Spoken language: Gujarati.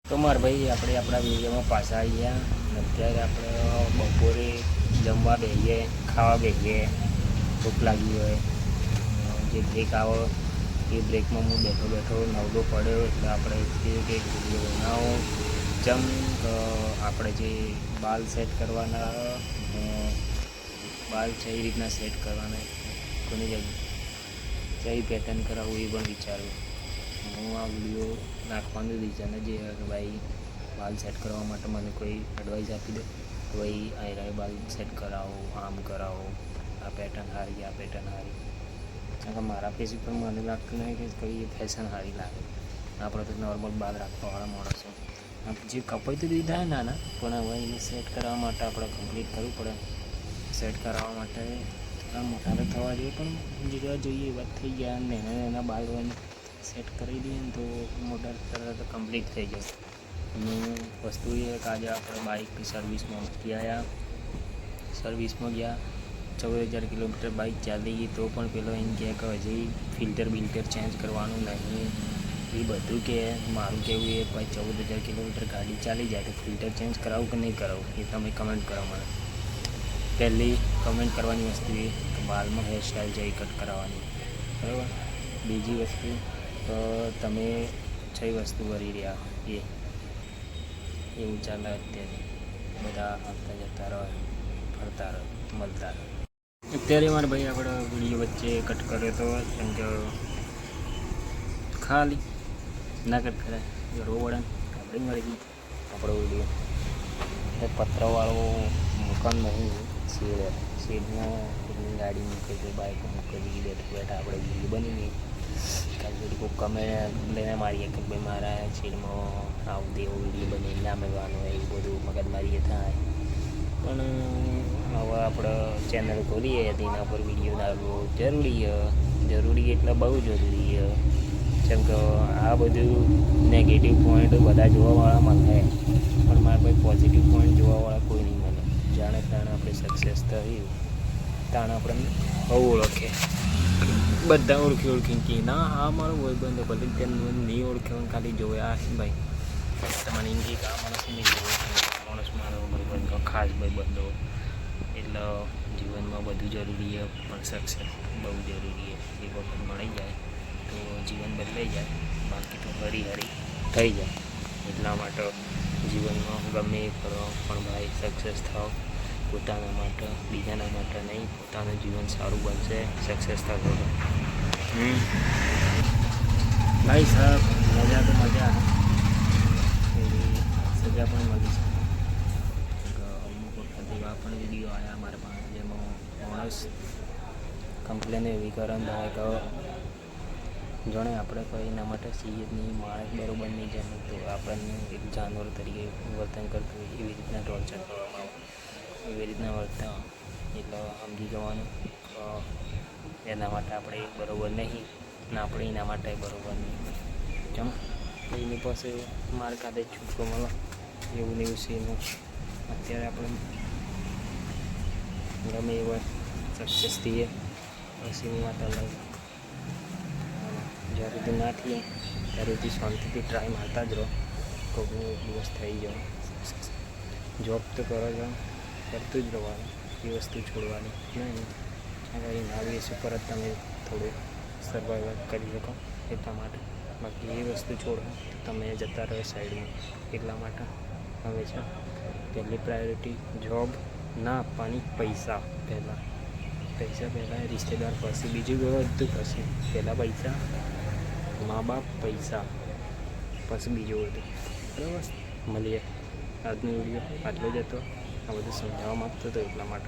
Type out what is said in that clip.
તો મારા ભાઈ આપણે આપણા વિડીયોમાં પાછા આવી ગયા અને અત્યારે આપણે બપોરે જમવા બેસીએ, ખાવા બેસીએ. ભૂખ લાગી હોય જે બ્રેક આવે એ બ્રેકમાં હું બેઠો બેઠો નવડો પડ્યો એટલે આપણે એક વિડીયો બનાવો. જેમ આપણે જે બાલ સેટ કરવાના બાલ છે એ રીતના સેટ કરવાના, કોની કઈ પેટર્ન કરાવવું એ પણ વિચાર્યું. હું આ વિડીયો નાખવાનું રીઝન જ એ કે ભાઈ બાલ સેટ કરવા માટે મને કોઈ એડવાઇસ આપી દે તો ભાઈ આ બાલ સેટ કરાવો, આમ કરાવો, આ પેટર્ન સારી, આ પેટર્ન સારી. કારણ કે મારા ફેસ ઉપર મને લાગતું નહીં કે કઈ ફેશન સારી લાગે. આપણે તો નોર્મલ બાલ રાખવાવાળા માણસો જે કપાઈ તો દીધા નાના, પણ હવે એને સેટ કરવા માટે આપણે કમ્પ્લીટ કરવું પડે. સેટ કરાવવા માટે થોડા મોટા તો થવા જોઈએ, પણ જેવા જોઈએ એવા થઈ ગયા. નાના નાના બાલ હોય સેટ કરી દઈએ ને તો મોટા તરત કમ્પ્લીટ થઈ જાય. અને વસ્તુ એ કે આજે આપણે બાઇક સર્વિસમાં મૂકી આવ્યા. સર્વિસમાં ગયા, 14,000 કિલોમીટર બાઇક ચાલી ગઈ તો પણ પેલો એમ કહે કે હજી ફિલ્ટર બિલ્ટર ચેન્જ કરવાનું નહીં. એ બધું કે મારું કહેવું એ ભાઈ 14,000 કિલોમીટર ગાડી ચાલી જાય તો ફિલ્ટર ચેન્જ કરાવું કે નહીં કરાવું એ તમે કમેન્ટ કરો મને. પહેલી કમેન્ટ કરવાની વસ્તુ એ કે બાલમાં હેરસ્ટાઈલ છે એ કટ કરાવવાની, બરાબર. બીજી વસ્તુ તો તમે છ વસ્તુ કરી રહ્યા એવું ચાલે અત્યારે. બધા આવતા જતા રહે, ફરતા રહે, મળતા રહે. અત્યારે મારા ભાઈ આપણે વિડીયો વચ્ચે કટ કર્યો તો કેમ કે ખાલી ના કટ કરાય રોવડન આપણે મળી ગઈ આપણો વિડીયો. પતરાવાળો મકાન નહીં, શેડમાં ગાડી મૂકી છે, બાઇક મૂકી દીધી, બેઠા બેઠા આપણે વિડીયો બની ગઈ. કારણ કે કોઈ કમે લઈને મારીએ કે ભાઈ મારા શેડમાં આવું તેવું વિડીયો બની ના મળવાનું હોય એવું બધું મગજમારી થાય. પણ હવે આપણે ચેનલ ખોલીએ તેના પર વિડીયો ડાલવો જરૂરી એટલે બહુ જરૂરી. જેમ કે આ બધું નેગેટિવ પોઈન્ટ બધા જોવાવાળા મળે, પણ મારા ભાઈ પોઝિટિવ પોઈન્ટ જોવાવાળા કોઈ નહીં મળે. જાણે તાણે આપણે સક્સેસ થયું તાણે આપણને બહુ ઓળખે, બધા ઓળખીને કે ના આ મારો ભાઈબંધ ભલે ત્યાં નહીં ઓળખે ખાલી જોવે આ ભાઈ તમારે એમ કે આ માણસ નહીં જોવે, માણસ મારો ભાઈબંધો ખાસ ભાઈબંધો. એટલે જીવનમાં બધું જરૂરી છે પણ સક્સેસ બહુ જરૂરી છે. એક વખત મળી જાય તો જીવન બદલાઈ જાય, બાકી તો હરી થઈ જાય. એટલા માટે જીવનમાં ગમે એ કરો પણ ભાઈ સક્સેસ થાવ પોતાના માટે, બીજાના માટે નહીં. પોતાનું જીવન સારું બનશે, સક્સેસ થશે. ભાઈ સાહેબ મજા તો મજા, સજા પણ મળી છે. અમુક વખત એવા પણ વિડીયો આવ્યા મારા પાસે જેમાં માણસ કમ્પ્લેન એવી કરે થાય કે જાણે આપણે કોઈ એના માટે છીએ જ નહીં, માણસ બરાબર નહીં જાણે તો આપણને એક જાનવર તરીકે વર્તન કરતું હોય એવી રીતના ટોર્ચર કરવામાં આવે, એવી રીતના વર્તન. એટલે સમજી જવાનું એના માટે આપણે બરાબર નહીં ને આપણે એના માટે બરાબર નહીં. કેમ એની પાસે માર કાઢે છૂટકો મળે એવું ને એવું છે એનું. અત્યારે આપણે ગમે એવા સક્સેસ થઈએ પછીની વાત અલગ. જ્યારે સુધી ના થઈએ ત્યારે સુધી શાંતિથી ટ્રાય મારતા જ રહો. કોઈકનો દિવસ થઈ જાઓ. જોબ તો કરો છો કરતું જ રહેવાનું, એ વસ્તુ છોડવાની નહીં. આગળ ના બેસ ઉપર જ તમે થોડું સર્વાઈવલ કરી શકો એટલા માટે. બાકી એ વસ્તુ છોડો તો તમે જતા રહો સાઈડમાં. એટલા માટે હવે છે પહેલી પ્રાયોરિટી જોબ ના આપવાની, પૈસા પહેલાં રિશ્તેદાર પછી બીજું બધું પછી. પહેલાં પૈસા, મા બાપ, પૈસા પછી બીજું બધું, બરાબર. મળીએ આજનો વિડીયો આટલો જ હતો. આ બધું સમજાવવા માગતો હતો એટલા માટે.